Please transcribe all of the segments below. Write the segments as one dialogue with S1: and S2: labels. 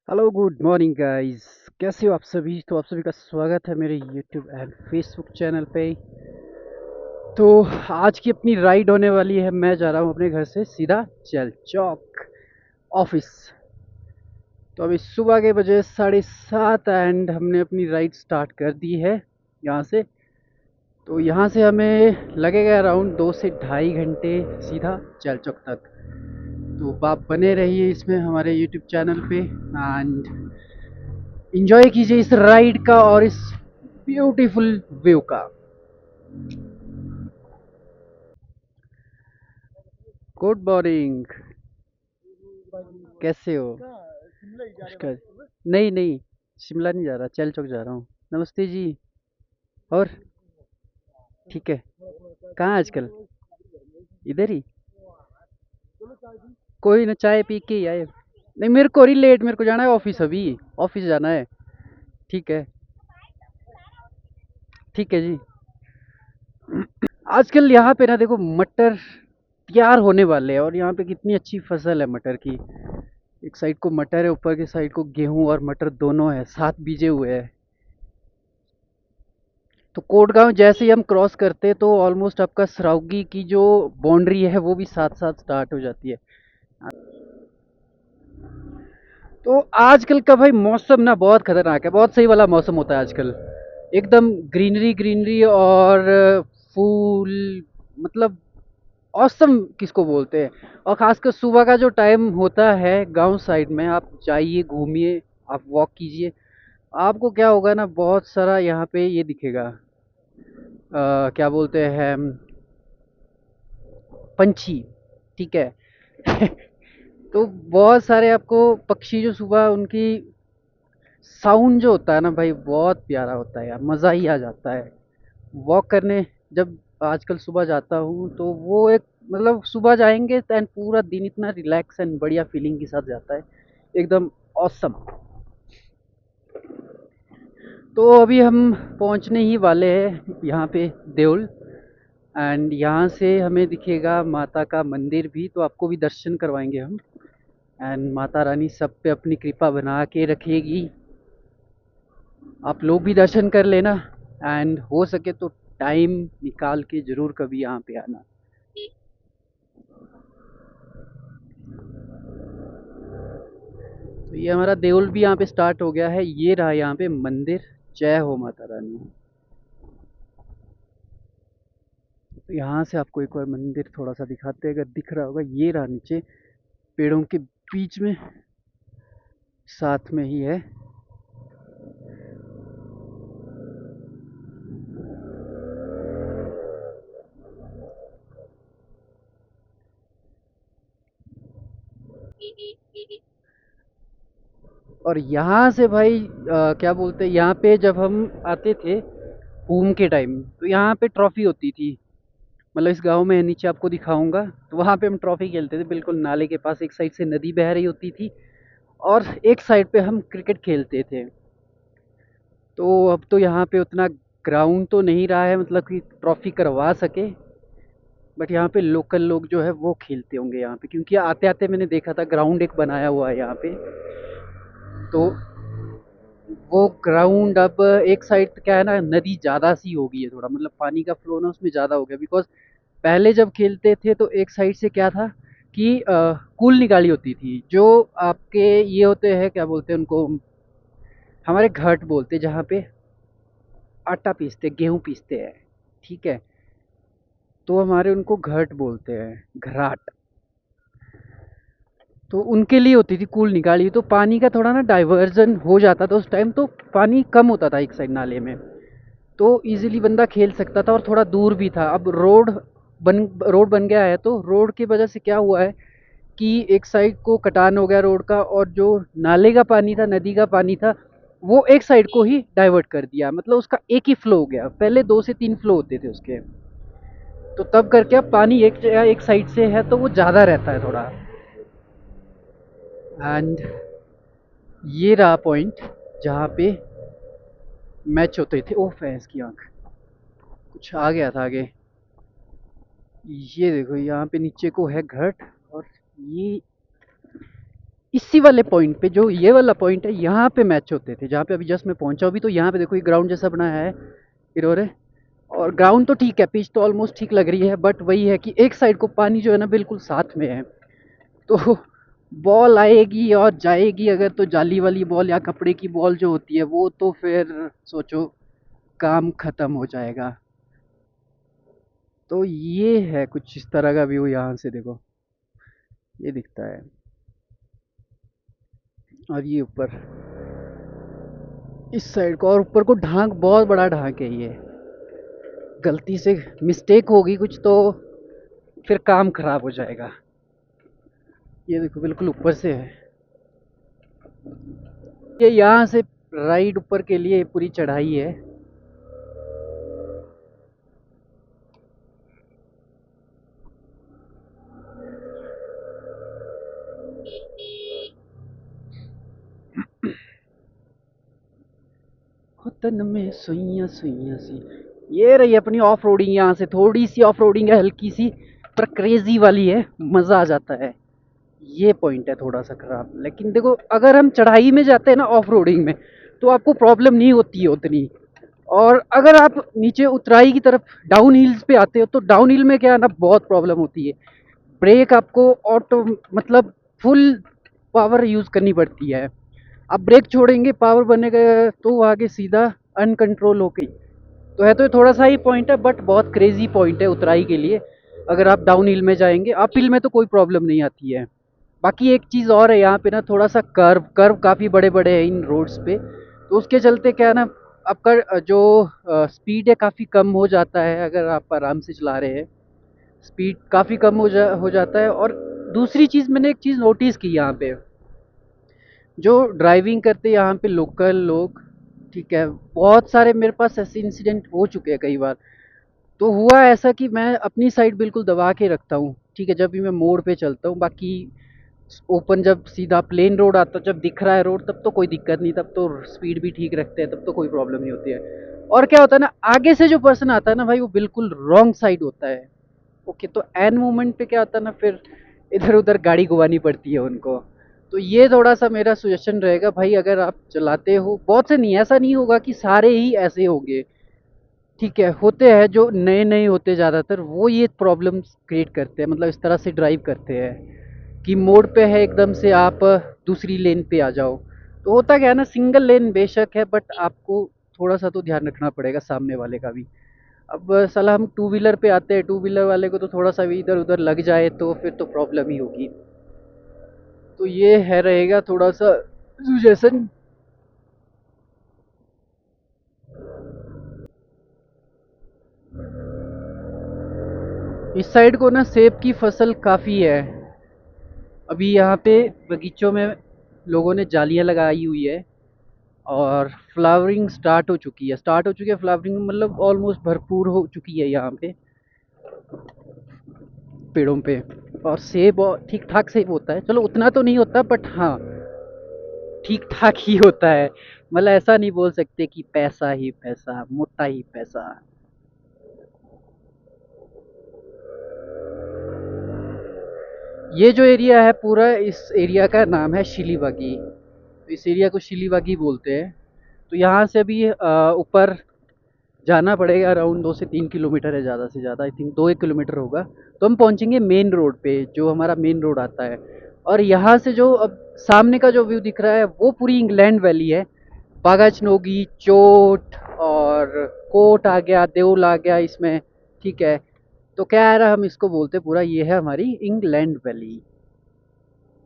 S1: Hello good morning guys. कैसे हो आप सभी? तो आप सभी का स्वागत है मेरे यूट्यूब एंड फेसबुक चैनल पे। तो आज की अपनी राइड होने वाली है। मैं जा रहा हूँ अपने घर से सीधा चल चौक ऑफिस। तो अभी सुबह के बजे 7:30 एंड हमने अपनी राइड स्टार्ट कर दी है यहाँ से। तो यहाँ से हमें लगेगा अराउंड 2 से ढाई घंटे सीधा चल चौक तक। तो आप बने रहिए इसमें हमारे यूट्यूब चैनल पे एंड इंजॉय कीजिए इस राइड का और इस ब्यूटीफुल व्यू का। Good morning. कैसे हो? नमस्कार। नहीं नहीं, शिमला नहीं जा रहा, चल चौक जा रहा हूँ। नमस्ते जी। और ठीक है। कहाँ आजकल? इधर ही। कोई ना, चाय पी के ही आए। नहीं, मेरे को ही लेट, मेरे को जाना है ऑफिस, अभी ऑफिस जाना है। ठीक है। ठीक है जी। आजकल यहाँ पे ना देखो, मटर तैयार होने वाले हैं और यहाँ पे कितनी अच्छी फसल है मटर की। एक साइड को मटर है, ऊपर की साइड को गेहूं और मटर दोनों है, साथ बीजे हुए हैं। तो कोटगांव जैसे ही हम क्रॉस करते हैं तो ऑलमोस्ट आपका सराउगी की जो बाउंड्री है वो भी साथ साथ स्टार्ट हो जाती है। तो आजकल का भाई मौसम ना बहुत खतरनाक है, बहुत सही वाला मौसम होता है आजकल। एकदम ग्रीनरी ग्रीनरी और फूल, मतलब औसम किसको बोलते हैं। और खासकर सुबह का जो टाइम होता है गांव साइड में, आप जाइए घूमिए, आप वॉक कीजिए। आपको क्या होगा ना, बहुत सारा यहाँ पे ये दिखेगा, क्या बोलते हैं, पंछी। ठीक है। तो बहुत सारे आपको पक्षी जो सुबह उनकी साउंड जो होता है ना भाई, बहुत प्यारा होता है यार, मज़ा ही आ जाता है वॉक करने। जब आजकल सुबह जाता हूँ तो वो एक, मतलब सुबह जाएंगे एंड पूरा दिन इतना रिलैक्स एंड बढ़िया फीलिंग के साथ जाता है, एकदम ऑसम। तो अभी हम पहुँचने ही वाले हैं यहाँ पे देउल। एंड यहाँ से हमें दिखेगा माता का मंदिर भी, तो आपको भी दर्शन करवाएंगे हम। एंड माता रानी सब पे अपनी कृपा बना के रखेगी। आप लोग भी दर्शन कर लेना एंड हो सके तो टाइम निकाल के ज़रूर कभी यहाँ पे आना। तो ये हमारा देउल भी यहाँ पे स्टार्ट हो गया है, ये रहा यहाँ पे मंदिर। जय हो माता रानी। तो यहाँ से आपको एक बार मंदिर थोड़ा सा दिखाते हैं, अगर दिख रहा होगा, ये रहा नीचे पेड़ों के बीच में, साथ में ही है। और यहाँ से भाई क्या बोलते हैं, यहाँ पे जब हम आते थे पूम के टाइम, तो यहाँ पे ट्रॉफी होती थी। मतलब इस गांव में है, नीचे आपको दिखाऊंगा। तो वहाँ पे हम ट्रॉफी खेलते थे, बिल्कुल नाले के पास। एक साइड से नदी बह रही होती थी और एक साइड पे हम क्रिकेट खेलते थे। तो अब तो यहाँ पे उतना ग्राउंड तो नहीं रहा है, मतलब कि ट्रॉफी करवा सके। बट यहाँ पे लोकल लोग जो है वो खेलते होंगे यहाँ पे, क्योंकि आते आते मैंने देखा था ग्राउंड एक बनाया हुआ है यहाँ पे। तो वो ग्राउंड अब एक साइड क्या है ना, नदी ज़्यादा सी हो गई है थोड़ा, मतलब पानी का फ्लो ना उसमें ज़्यादा हो गया। बिकॉज पहले जब खेलते थे तो एक साइड से क्या था कि कूल निकाली होती थी, जो आपके ये होते हैं, क्या बोलते हैं उनको, हमारे घाट बोलते हैं, जहाँ पे आटा पीसते, गेहूँ पीसते हैं। ठीक है। तो हमारे उनको घाट बोलते हैं, घराट। तो उनके लिए होती थी कूल निकाली, तो पानी का थोड़ा ना डाइवर्जन हो जाता था उस टाइम, तो पानी कम होता था एक साइड नाले में। तो इजीली बंदा खेल सकता था और थोड़ा दूर भी था। अब रोड बन गया है, तो रोड की वजह से क्या हुआ है कि एक साइड को कटान हो गया रोड का, और जो नाले का पानी था, नदी का पानी था, वो एक साइड को ही डाइवर्ट कर दिया। मतलब उसका एक ही फ्लो हो गया, पहले 2 से 3 फ्लो होते थे उसके। तो तब करके अब पानी एक साइड से है तो वो ज़्यादा रहता है थोड़ा। एंड ये रहा पॉइंट जहाँ पे मैच होते थे। ओह भैंस की आंख, कुछ आ गया था आगे। ये देखो यहाँ पे नीचे को है घट, और ये इसी वाले पॉइंट पे, जो ये वाला पॉइंट है, यहाँ पे मैच होते थे, जहाँ पे अभी जस्ट मैं पहुंचा अभी। तो यहाँ पे देखो, ये ग्राउंड जैसा बनाया है इन्होंने। और ग्राउंड तो ठीक है, पिच तो ऑलमोस्ट ठीक लग रही है, बट वही है कि एक साइड को पानी जो है ना बिल्कुल साथ में है। तो बॉल आएगी और जाएगी, अगर तो जाली वाली बॉल या कपड़े की बॉल जो होती है वो, तो फिर सोचो काम खत्म हो जाएगा। तो ये है कुछ इस तरह का व्यू, यहाँ से देखो ये दिखता है। और ये ऊपर इस साइड को, और ऊपर को ढांक, बहुत बड़ा ढांक है ये। गलती से मिस्टेक होगी कुछ तो फिर काम खराब हो जाएगा। ये देखो बिल्कुल ऊपर से है ये। यहाँ से राइड ऊपर के लिए पूरी चढ़ाई है। वतन में सुइयां सुइयां सी। ये रही अपनी ऑफ रोडिंग। यहाँ से थोड़ी सी ऑफ रोडिंग है, हल्की सी, पर क्रेजी वाली है, मजा आ जाता है। ये पॉइंट है थोड़ा सा खराब, लेकिन देखो अगर हम चढ़ाई में जाते हैं ना ऑफ रोडिंग में, तो आपको प्रॉब्लम नहीं होती है उतनी। और अगर आप नीचे उतराई की तरफ डाउन हिल्स पे आते हो, तो डाउन हिल में क्या है ना, बहुत प्रॉब्लम होती है। ब्रेक आपको ऑटो, मतलब फुल पावर यूज करनी पड़ती है। आप ब्रेक छोड़ेंगे, पावर बनेगा तो वो आगे सीधा अनकंट्रोल होके। तो है, तो ये थोड़ा सा ही पॉइंट है, बट बहुत क्रेजी पॉइंट है उतराई के लिए। अगर आप डाउन हिल में जाएंगे, अप हिल में तो कोई प्रॉब्लम नहीं आती है। बाकी एक चीज़ और है यहाँ पे ना, थोड़ा सा कर्व कर्व काफ़ी बड़े बड़े हैं इन रोड्स पे। तो उसके चलते क्या है ना, आपका जो स्पीड है काफ़ी कम हो जाता है अगर आप आराम से चला रहे हैं। स्पीड काफ़ी कम हो जाता है। और दूसरी चीज़, मैंने एक चीज़ नोटिस की यहाँ पे, जो ड्राइविंग करते हैं यहाँ पे लोकल लोग, ठीक है, बहुत सारे मेरे पास ऐसे इंसिडेंट हो चुके हैं कई बार। तो हुआ ऐसा कि मैं अपनी साइड बिल्कुल दबा के रखता हूँ, ठीक है, जब भी मैं मोड़ पे चलता हूँ। बाकी ओपन जब सीधा प्लेन रोड आता है, जब दिख रहा है रोड, तब तो कोई दिक्कत नहीं, तब तो स्पीड भी ठीक रखते हैं, तब तो कोई प्रॉब्लम नहीं होती है। और क्या होता है ना, आगे से जो पर्सन आता है ना भाई, वो बिल्कुल रॉन्ग साइड होता है। ओके, तो एन मोमेंट पे क्या होता है ना, फिर इधर उधर गाड़ी घुमानी पड़ती है उनको। तो ये थोड़ा सा मेरा सजेशन रहेगा भाई, अगर आप चलाते हो, बहुत से नहीं, ऐसा नहीं होगा कि सारे ही ऐसे होंगे, ठीक है, होते हैं जो नए नए होते ज़्यादातर, वो ये प्रॉब्लम्स क्रिएट करते हैं, मतलब इस तरह से ड्राइव करते हैं कि मोड़ पे है एकदम से आप दूसरी लेन पे आ जाओ। तो होता क्या है ना, सिंगल लेन बेशक है, बट आपको थोड़ा सा तो ध्यान रखना पड़ेगा सामने वाले का भी। अब साला हम टू व्हीलर पे आते हैं, टू व्हीलर वाले को तो थोड़ा सा भी इधर उधर लग जाए तो फिर तो प्रॉब्लम ही होगी। तो ये है, रहेगा थोड़ा सा सुजेशन। इस साइड को ना सेब की फसल काफ़ी है। अभी यहाँ पे बगीचों में लोगों ने जालियाँ लगाई हुई है, और फ्लावरिंग स्टार्ट हो चुकी है फ्लावरिंग, मतलब ऑलमोस्ट भरपूर हो चुकी है यहाँ पे पेड़ों पे। और सेब ठीक ठाक सेब होता है, चलो उतना तो नहीं होता, बट हाँ ठीक ठाक ही होता है। मतलब ऐसा नहीं बोल सकते कि पैसा ही पैसा, मोटा ही पैसा। ये जो एरिया है पूरा, इस एरिया का नाम है शिलीबागी। तो इस एरिया को शिलीबागी बोलते हैं। तो यहाँ से अभी ऊपर जाना पड़ेगा, अराउंड 2 से 3 किलोमीटर है, ज़्यादा से ज़्यादा आई थिंक 2 1 किलोमीटर होगा। तो हम पहुँचेंगे मेन रोड पे, जो हमारा मेन रोड आता है। और यहाँ से जो अब सामने का जो व्यू दिख रहा है, वो पूरी इंग्लैंड वैली है। बागाचनोगी, चोट और कोट आ गया, देउल आ गया इसमें, ठीक है। तो क्या है ना, हम इसको बोलते हैं पूरा, ये है हमारी इंग्लैंड वैली।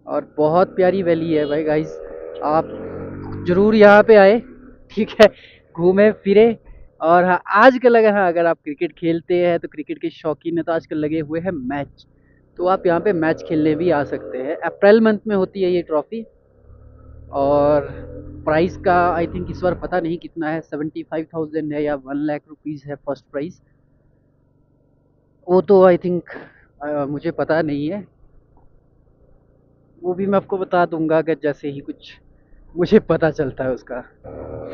S1: और बहुत प्यारी वैली है भाई गाइस, आप जरूर यहाँ पे आए, ठीक है, घूमे फिरे। और हाँ, आजकल अगर, हाँ, अगर आप क्रिकेट खेलते हैं, तो क्रिकेट के शौकीन है, तो आजकल लगे हुए हैं मैच। तो आप यहाँ पे मैच खेलने भी आ सकते हैं। अप्रैल मंथ में होती है ये ट्रॉफी। और प्राइस का आई थिंक इस बार पता नहीं कितना है, 75,000 है या 1 लाख रुपीज़ है फर्स्ट प्राइज। वो तो आई थिंक मुझे पता नहीं है, वो भी मैं आपको बता दूंगा अगर जैसे ही कुछ मुझे पता चलता है उसका।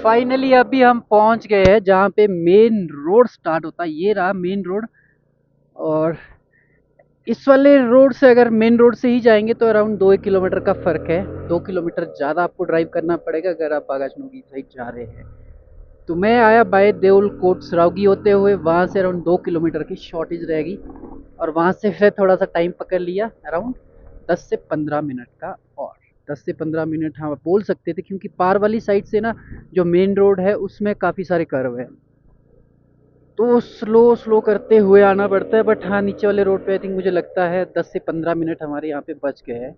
S1: फाइनली अभी हम पहुंच गए हैं जहाँ पे मेन रोड स्टार्ट होता है, ये रहा मेन रोड। और इस वाले रोड से अगर मेन रोड से ही जाएंगे तो अराउंड 2 किलोमीटर का फ़र्क है। 2 किलोमीटर ज़्यादा आपको ड्राइव करना पड़ेगा अगर आप बागाजनू की साइड जा रहे हैं। तो मैं आया बाय देउल कोट सरावगी होते हुए, वहाँ से अराउंड 2 किलोमीटर की शॉर्टेज रहेगी। और वहाँ से फिर थोड़ा सा टाइम पकड़ लिया अराउंड 10 से 15 मिनट का। और 10 से 15 मिनट हम बोल सकते थे क्योंकि पार वाली साइड से ना जो मेन रोड है उसमें काफ़ी सारे कर्व है, तो स्लो स्लो करते हुए आना पड़ता है। बट हाँ, नीचे वाले रोड पे आई थिंक मुझे लगता है 10 से 15 मिनट हमारे यहाँ पे बच गए हैं।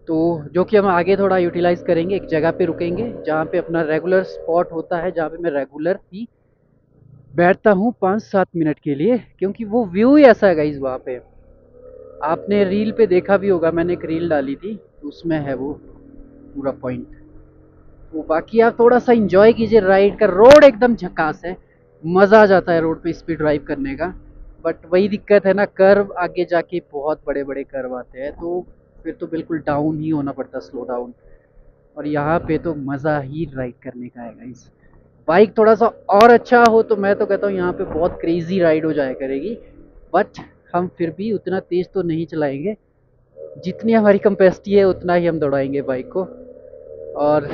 S1: तो जो कि हम आगे थोड़ा यूटिलाइज़ करेंगे, एक जगह पे रुकेंगे जहाँ पे अपना रेगुलर स्पॉट होता है, जहाँ पे मैं रेगुलर ही बैठता हूँ 5-7 मिनट के लिए, क्योंकि वो व्यू ही ऐसा है गाइज वहाँ पे। आपने रील पे देखा भी होगा, मैंने एक रील डाली थी, तो उसमें है वो पूरा पॉइंट। तो बाकी आप थोड़ा सा इंजॉय कीजिए राइड का। रोड एकदम झकास है, मज़ा आ जाता है रोड पे स्पीड ड्राइव करने का। बट वही दिक्कत है ना, कर्व आगे जाके बहुत बड़े बड़े कर्व आते हैं, तो फिर तो बिल्कुल डाउन ही होना पड़ता है, स्लो डाउन। और यहाँ पे तो मज़ा ही राइड करने का है गाइस। बाइक थोड़ा सा और अच्छा हो तो मैं तो कहता हूँ यहाँ पे बहुत क्रेजी राइड हो जाया करेगी। बट हम फिर भी उतना तेज़ तो नहीं चलाएंगे, जितनी हमारी कैपेसिटी है उतना ही हम दौड़ाएंगे बाइक को। और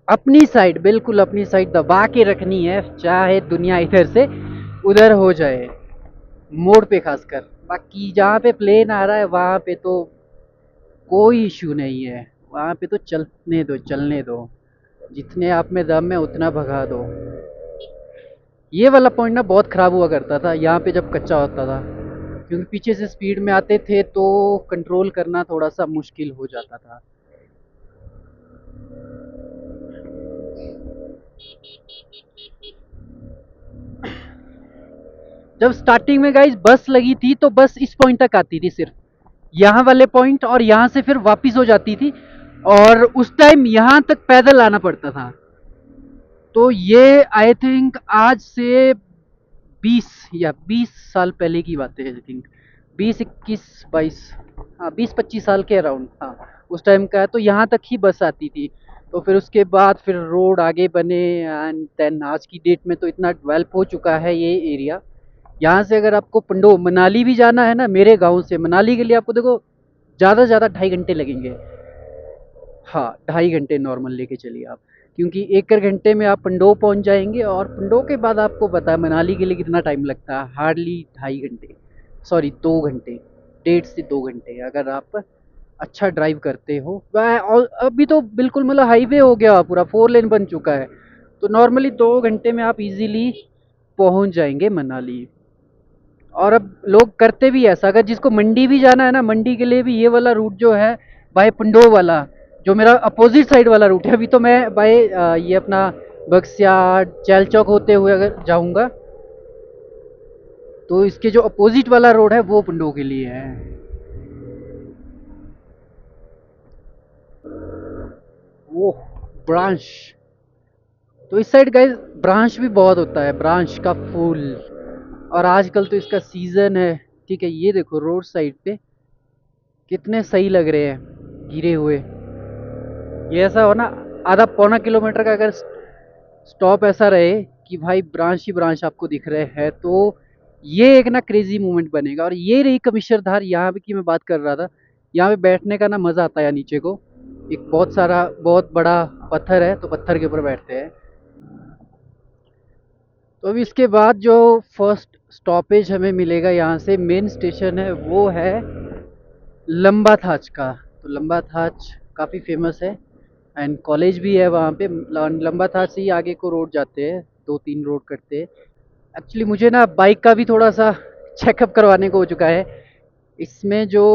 S1: अपनी साइड, बिल्कुल अपनी साइड दबा के रखनी है, चाहे दुनिया इधर से उधर हो जाए, मोड़ पे खासकर। बाकी जहाँ पे प्लेन आ रहा है वहाँ पे तो कोई इशू नहीं है, वहाँ पे तो चलने दो, चलने दो, जितने आप में दम है उतना भगा दो। ये वाला पॉइंट ना बहुत ख़राब हुआ करता था यहाँ पे जब कच्चा होता था, क्योंकि पीछे से स्पीड में आते थे तो कंट्रोल करना थोड़ा सा मुश्किल हो जाता था। जब स्टार्टिंग में गाइस बस लगी थी तो बस इस पॉइंट तक आती थी सिर्फ, यहाँ वाले पॉइंट, और यहाँ से फिर वापस हो जाती थी। और उस टाइम यहाँ तक पैदल आना पड़ता था। तो ये आई थिंक आज से 20 या 20 साल पहले की बात है, आई थिंक 20, 21, 22, हाँ 20-25 साल के अराउंड, हाँ उस टाइम का है। तो यहाँ तक ही बस आती थी। तो फिर उसके बाद फिर रोड आगे बने, एंड देन आज की डेट में तो इतना डेवलप हो चुका है ये एरिया। यहाँ से अगर आपको पंडो मनाली भी जाना है ना, मेरे गांव से मनाली के लिए आपको देखो ज़्यादा से ज़्यादा 2.5 घंटे लगेंगे। हाँ 2.5 घंटे नॉर्मल लेके चलिए आप, क्योंकि 1 घंटे में आप पंडो पहुँच जाएंगे। और पंडो के बाद आपको पता है मनाली के लिए कितना टाइम लगता है, हार्डली 2.5 घंटे, सॉरी 2 घंटे, 1.5 से 2 घंटे अगर आप अच्छा ड्राइव करते हो। और अभी तो बिल्कुल मतलब हाईवे हो गया, पूरा 4 लेन बन चुका है। तो नॉर्मली 2 घंटे में आप इजीली पहुंच जाएंगे मनाली। और अब लोग करते भी ऐसा, अगर जिसको मंडी भी जाना है ना, मंडी के लिए भी ये वाला रूट जो है बाय पंडो वाला, जो मेरा अपोजिट साइड वाला रूट है, अभी तो मैं बाय ये अपना बक्सिया चैल चौक होते हुए अगर जाऊंगा तो इसके जो अपोजिट वाला रोड है वो पंडो के लिए है। वो ब्रांच, तो इस साइड गाइस ब्रांच भी बहुत होता है, ब्रांच का फूल। और आजकल तो इसका सीजन है। ठीक है, ये देखो रोड साइड पे कितने सही लग रहे हैं गिरे हुए। ये ऐसा हो ना, आधा पौना किलोमीटर का अगर स्टॉप ऐसा रहे कि भाई ब्रांच ही ब्रांच आपको दिख रहे हैं, तो ये एक ना क्रेजी मूवमेंट बनेगा। और ये रही कमिश्नर धार, यहाँ पे की मैं बात कर रहा था। यहाँ पे बैठने का ना मज़ा आता है। नीचे को एक बहुत सारा बहुत बड़ा पत्थर है, तो पत्थर के ऊपर बैठते हैं। तो अभी इसके बाद जो फर्स्ट स्टॉपेज हमें मिलेगा यहाँ से, मेन स्टेशन है वो है लंबा थाच का। तो लंबा थाच काफ़ी फेमस है, एंड कॉलेज भी है वहाँ पे। लंबा थाच से ही आगे को रोड जाते हैं, 2-3 रोड कटते हैं। एक्चुअली मुझे ना बाइक का भी थोड़ा सा चेकअप करवाने को हो चुका है। इसमें जो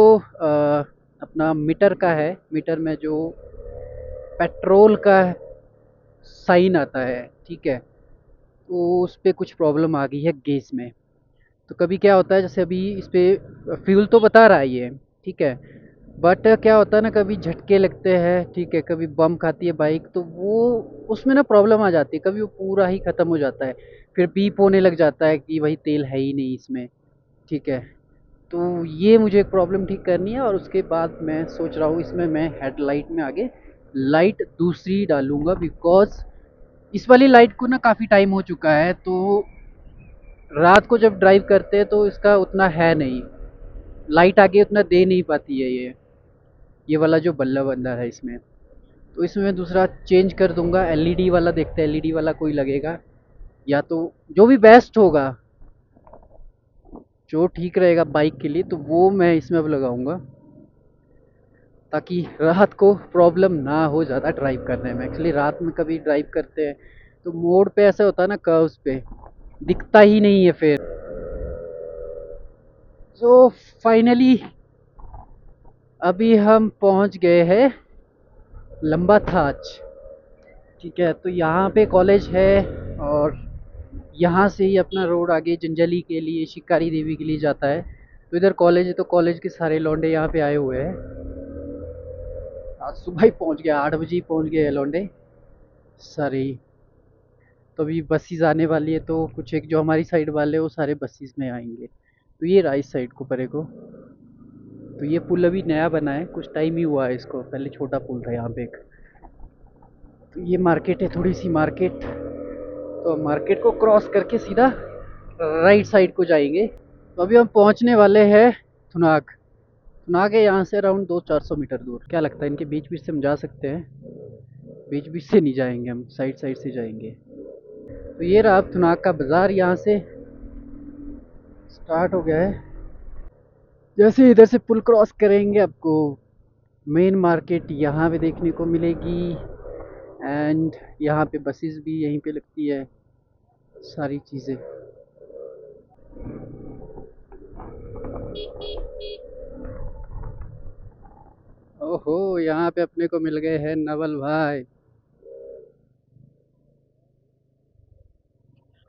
S1: अपना मीटर का है, मीटर में जो पेट्रोल का साइन आता है, ठीक है, तो उस पर कुछ प्रॉब्लम आ गई है गैस में। तो कभी क्या होता है, जैसे अभी इस पे फ्यूल तो बता रहा है ये, ठीक है, बट क्या होता है ना, कभी झटके लगते हैं, ठीक है, कभी बम खाती है बाइक, तो वो उसमें ना प्रॉब्लम आ जाती है, कभी वो पूरा ही ख़त्म हो जाता है। फिर बीप होने लग जाता है कि भाई तेल है ही नहीं इसमें, ठीक है। तो ये मुझे एक प्रॉब्लम ठीक करनी है, और उसके बाद मैं सोच रहा हूँ इसमें मैं हेडलाइट में आगे लाइट दूसरी डालूंगा, बिकॉज इस वाली लाइट को ना काफ़ी टाइम हो चुका है, तो रात को जब ड्राइव करते हैं तो इसका उतना है नहीं, लाइट आगे उतना दे नहीं पाती है ये वाला जो बल्ब अंदर है इसमें। तो इसमें मैं दूसरा चेंज कर दूंगा, एलईडी वाला देखते हैं, एलईडी वाला कोई लगेगा या तो जो भी बेस्ट होगा, जो ठीक रहेगा बाइक के लिए, तो वो मैं इसमें अब लगाऊंगा, ताकि रात को प्रॉब्लम ना हो ज़्यादा ड्राइव करने में। एक्चुअली रात में कभी ड्राइव करते हैं तो मोड़ पे ऐसा होता है ना, कर्व्स पे दिखता ही नहीं है फिर। सो फाइनली अभी हम पहुंच गए हैं लंबा थाच। ठीक है, तो यहाँ पे कॉलेज है और यहाँ से ही अपना रोड आगे जंजली के लिए, शिकारी देवी के लिए जाता है। तो इधर कॉलेज है, तो कॉलेज के सारे लौंडे यहाँ पे आए हुए हैं। आज सुबह ही पहुँच गया, 8 बजे ही पहुँच गए हैं लौंडे सारे ही। तो अभी बसेस आने वाली है, तो कुछ एक जो हमारी साइड वाले हैं वो सारे बसेस में आएंगे। तो ये राइट साइड को परे को, तो ये पुल अभी नया बना है, कुछ टाइम ही हुआ है इसको, पहले छोटा पुल था यहाँ पे एक। तो ये मार्केट है, थोड़ी सी मार्केट। तो मार्केट को क्रॉस करके सीधा राइट साइड को जाएंगे। तो अभी हम पहुंचने वाले हैं थुनाग। थुनाग है यहाँ से अराउंड 200-400 मीटर दूर। क्या लगता है इनके बीच बीच से हम जा सकते हैं? बीच बीच से नहीं जाएंगे, हम साइड साइड से जाएंगे। तो ये रहा अब थुनाग का बाज़ार, यहाँ से स्टार्ट हो गया है। जैसे इधर से पुल क्रॉस करेंगे आपको मेन मार्केट यहाँ पे देखने को मिलेगी। एंड यहाँ पे बसेस भी यहीं पे लगती है, सारी चीज़ें। ओहो, यहाँ पे अपने को मिल गए हैं नवल भाई।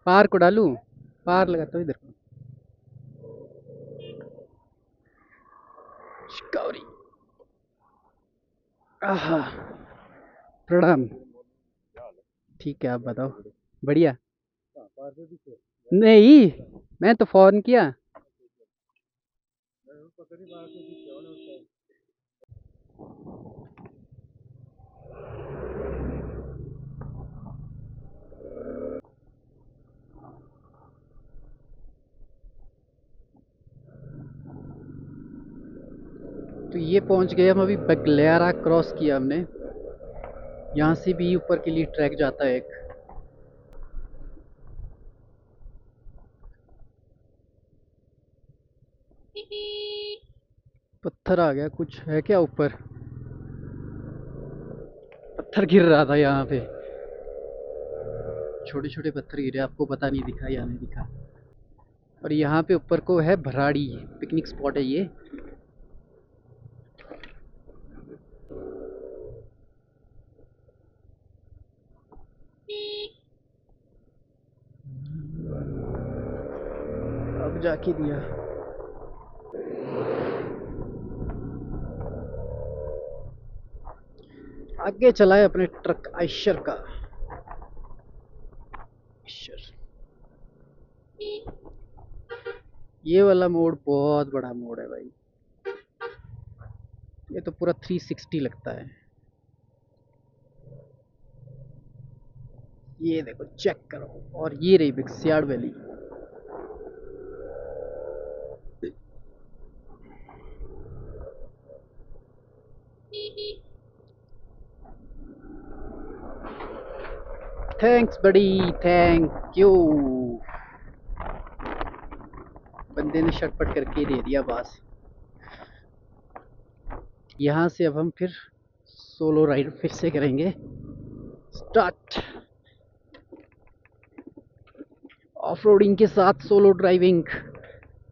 S1: पार को डालूं? पार लगाता हूँ इधर को। शिकावरी। आहा, प्रणाम। ठीक है, आप बताओ। बढ़िया। नहीं, मैं तो फोन किया। तो ये पहुंच गए हम, अभी बगलियारा क्रॉस किया हमने। यहाँ से भी ऊपर के लिए ट्रैक जाता है एक। पत्थर आ गया, कुछ है क्या ऊपर? पत्थर गिर रहा था यहाँ पे, छोटे छोटे पत्थर गिरे, आपको पता नहीं दिखा या नहीं दिखा। और यहाँ पे ऊपर को है भराड़ी, पिकनिक स्पॉट है ये। अब जाके दिया। आगे चला है अपने ट्रक आयशर का। आयशर। ये वाला मोड़ बहुत बड़ा मोड़ है भाई, ये तो पूरा 360 लगता है। ये देखो, चेक करो। और ये रही बिक्सियाड़ वैली। थैंक्स बड़ी, थैंक यू। बंदे ने शटपट करके दे दिया बस। यहाँ से अब हम फिर सोलो राइड फिर से करेंगे स्टार्ट। ऑफ रोडिंग के साथ सोलो ड्राइविंग,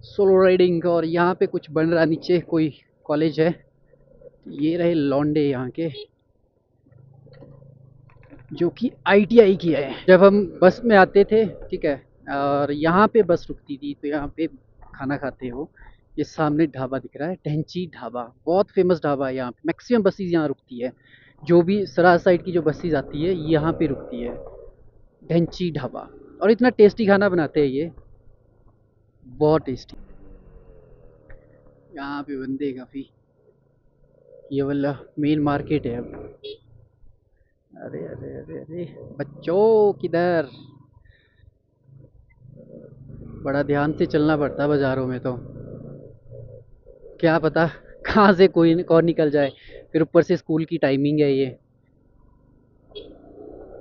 S1: सोलो राइडिंग। और यहाँ पे कुछ बन रहा, नीचे कोई कॉलेज है। ये रहे लौंडे यहाँ के, जो कि आईटीआई की है। जब हम बस में आते थे, ठीक है, और यहाँ पे बस रुकती थी, तो यहाँ पे खाना खाते हो। ये सामने ढाबा दिख रहा है, टेंची ढाबा, बहुत फेमस ढाबा है यहाँ पे। मैक्सिमम बसेस यहाँ रुकती है, जो भी सराज साइड की जो बसेस आती है यहाँ पे रुकती है, ढेंची ढाबा। और इतना टेस्टी खाना बनाते हैं ये, बहुत टेस्टी। यहाँ पे बंदे काफ़ी। ये वाला मेन मार्केट है अब। अरे अरे अरे अरे, बच्चों किधर? बड़ा ध्यान से चलना पड़ता है बाज़ारों में तो, क्या पता कहाँ से कोई न कौन निकल जाए। फिर ऊपर से स्कूल की टाइमिंग है ये,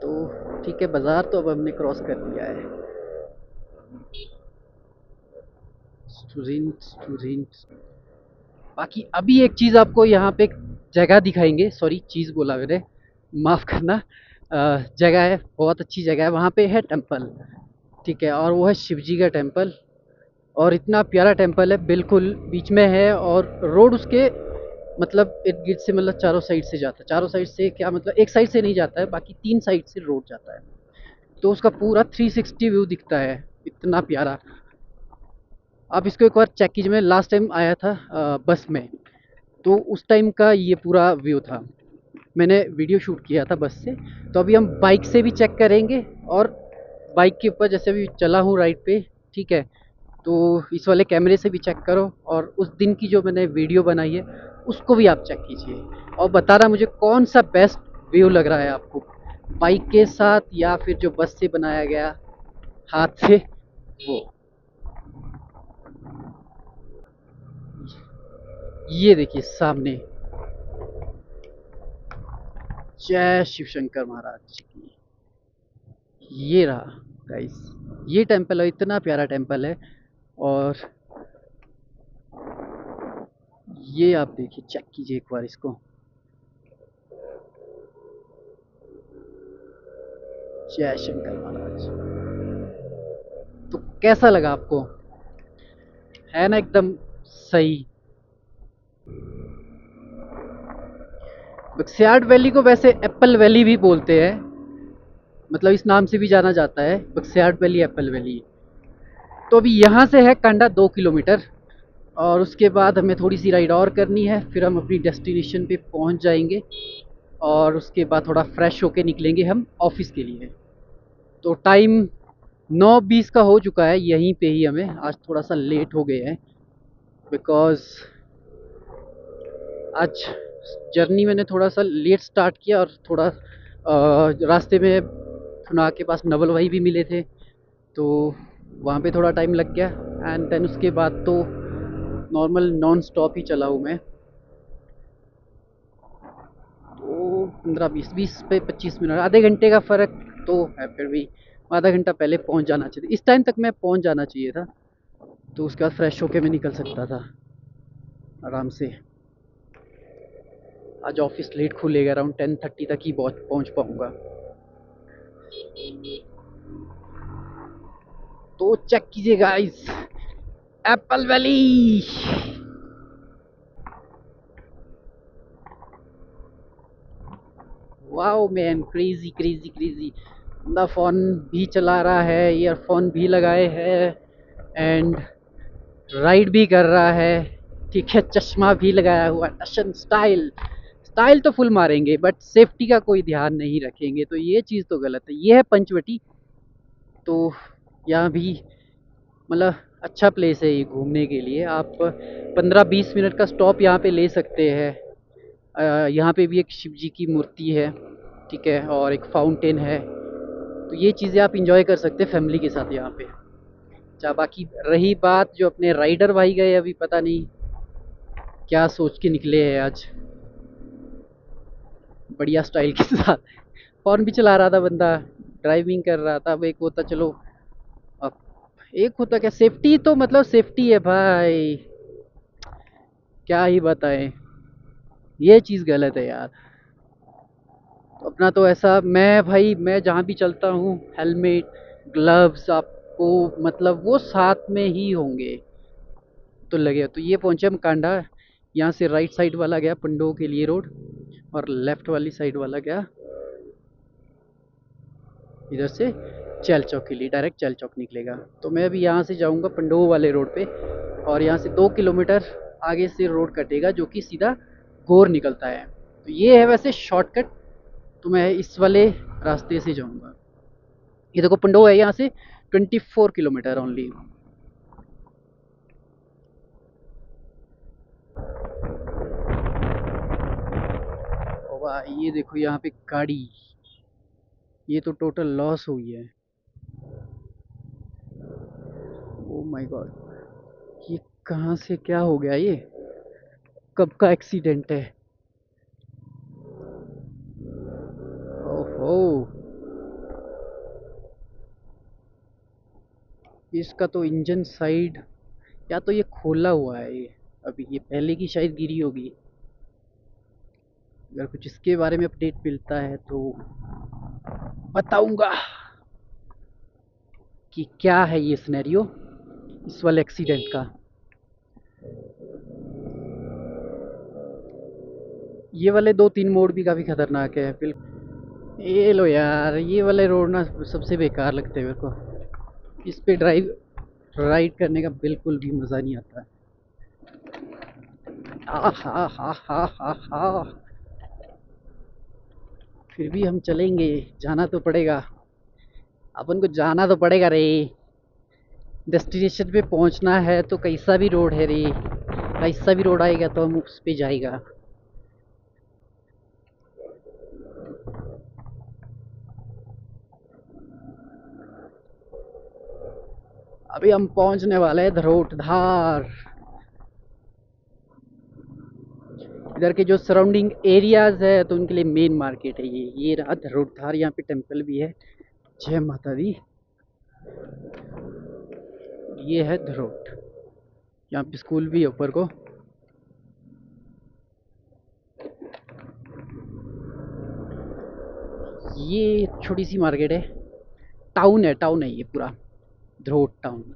S1: तो ठीक है, बाज़ार तो अब हमने क्रॉस कर लिया है। स्टूडेंट बाकी अभी एक चीज़ आपको यहाँ पे जगह दिखाएँगे, सॉरी चीज़ बोला मैंने, माफ़ करना। जगह है, बहुत अच्छी जगह है, वहाँ पे है टेंपल, ठीक है? और वो है शिव जी का टेंपल, और इतना प्यारा टेंपल है, बिल्कुल बीच में है, और रोड उसके मतलब इर्द-गिर्द से मतलब चारों साइड से जाता है। चारों साइड से क्या मतलब एक साइड से नहीं जाता है, बाकी 3 साइड से रोड जाता है। तो उसका पूरा 360 व्यू दिखता है, इतना प्यारा। आप इसको एक बार चेक कीजिए, मैं लास्ट टाइम आया था बस में, तो उस टाइम का ये पूरा व्यू था। मैंने वीडियो शूट किया था बस से। तो अभी हम बाइक से भी चेक करेंगे, और बाइक के ऊपर जैसे अभी चला हूँ राइड पे, ठीक है? तो इस वाले कैमरे से भी चेक करो, और उस दिन की जो मैंने वीडियो बनाई है उसको भी आप चेक कीजिए, और बताना मुझे कौन सा बेस्ट व्यू लग रहा है आपको, बाइक के साथ या फिर जो बस से बनाया गया हाथ से वो। ये देखिए सामने, जय शिव शंकर महाराज जी की। ये रहा गाइस, ये टेंपल है, इतना प्यारा टेंपल है। और ये आप देखिए, चेक कीजिए एक बार इसको, जय शंकर महाराज। तो कैसा लगा आपको, है ना एकदम सही? बक्सियाट वैली को वैसे एप्पल वैली भी बोलते हैं, मतलब इस नाम से भी जाना जाता है, बक्सियाट वैली, एप्पल वैली। तो अभी यहाँ से है कांडा 2 किलोमीटर, और उसके बाद हमें थोड़ी सी राइड और करनी है, फिर हम अपनी डेस्टिनेशन पे पहुँच जाएंगे, और उसके बाद थोड़ा फ्रेश होके निकलेंगे हम ऑफिस के लिए। तो टाइम 9:20 का हो चुका है यहीं पे ही, हमें आज थोड़ा सा लेट हो गए हैं, बिकॉज़ आज जर्नी मैंने थोड़ा सा लेट स्टार्ट किया, और थोड़ा रास्ते में खुना के पास नवल भाई भी मिले थे, तो वहाँ पे थोड़ा टाइम लग गया। एंड देन उसके बाद तो नॉर्मल नॉन स्टॉप ही चला हूँ मैं। तो 15 20 पे 25 मिनट, आधे घंटे का फ़र्क तो है, फिर भी आधा घंटा पहले पहुँच जाना चाहिए, इस टाइम तक मैं पहुँच जाना चाहिए था। तो उसके बाद फ्रेश होके मैं निकल सकता था आराम से। आज ऑफिस लेट खुलेगा, अराउंड 10:30 तक ही पहुँच पाऊँगा। तो चेक कीजिए guys, Apple valley. Wow man, crazy crazy crazy. बंदा फ़ोन भी चला रहा है, ईयरफोन भी लगाए है, एंड राइड भी कर रहा है, ठीक है? चश्मा भी लगाया हुआ, टशन स्टाइल। स्टाइल तो फुल मारेंगे, बट सेफ्टी का कोई ध्यान नहीं रखेंगे, तो ये चीज़ तो गलत है। ये है पंचवटी, तो यहाँ भी मतलब अच्छा प्लेस है ये घूमने के लिए। आप 15-20 मिनट का स्टॉप यहाँ पे ले सकते हैं। यहाँ पे भी एक शिव जी की मूर्ति है, ठीक है? और एक फाउंटेन है, तो ये चीज़ें आप इंजॉय कर सकते हैं फैमिली के साथ यहाँ पे। अच्छा, बाकी रही बात जो अपने राइडर भाई गए, अभी पता नहीं क्या सोच के निकले हैं आज, बढ़िया स्टाइल के साथ। फ़ोन भी चला रहा था बंदा, ड्राइविंग कर रहा था। अब एक होता चलो, अब एक होता क्या, सेफ्टी तो मतलब सेफ्टी है भाई, क्या ही बताएं, ये चीज़ गलत है यार। अपना तो ऐसा, मैं भाई मैं जहाँ भी चलता हूँ हेलमेट, ग्लव्स आपको मतलब वो साथ में ही होंगे, तो लगे। तो ये पहुँचे हम कांडा, यहाँ से राइट साइड वाला गया पंडो के लिए रोड, और लेफ्ट वाली साइड वाला गया इधर से चैल चौक के लिए, डायरेक्ट चैल चौक निकलेगा। तो मैं अभी यहाँ से जाऊँगा पंडो वाले रोड पे, और यहाँ से 2 किलोमीटर आगे से रोड कटेगा जो कि सीधा गोर निकलता है। तो ये है वैसे शॉर्टकट, तो मैं इस वाले रास्ते से जाऊँगा। ये देखो पंडो है यहाँ से 24 किलोमीटर ओनली। और भाई ये देखो यहाँ पे गाड़ी, ये तो टोटल लॉस हुई है। ओ माय गॉड, ये कहाँ से क्या हो गया ये? कब का एक्सीडेंट है? ओहो, इसका तो इंजन साइड, या तो ये खोला हुआ है ये, अभी ये पहले की शायद गिरी होगी। अगर कुछ इसके बारे में अपडेट मिलता है तो बताऊंगा कि क्या है ये सिनेरियो इस वाले एक्सीडेंट का। ये वाले 2-3 मोड़ भी काफ़ी खतरनाक है बिल्कुल। ये लो यार, ये वाले रोड ना सबसे बेकार लगते हैं मेरे को। इस पे ड्राइव राइड करने का बिल्कुल भी मज़ा नहीं आता है। हा हा हा हा हा हा। फिर भी हम चलेंगे, जाना तो पड़ेगा। अपन को जाना तो पड़ेगा रे। डेस्टिनेशन पे पहुंचना है तो कैसा भी रोड है रे, कैसा भी रोड आएगा तो हम उस पे जाएगा। अभी हम पहुंचने वाले हैं धरोट धार। इधर के जो सराउंडिंग एरियाज है तो उनके लिए मेन मार्केट है ये रहा धरोट धार। यहाँ पे टेम्पल भी है, जय माता दी। ये है धरोट, यहाँ पे स्कूल भी है ऊपर को। ये छोटी सी मार्केट है, टाउन है ये पूरा, धरोट टाउन।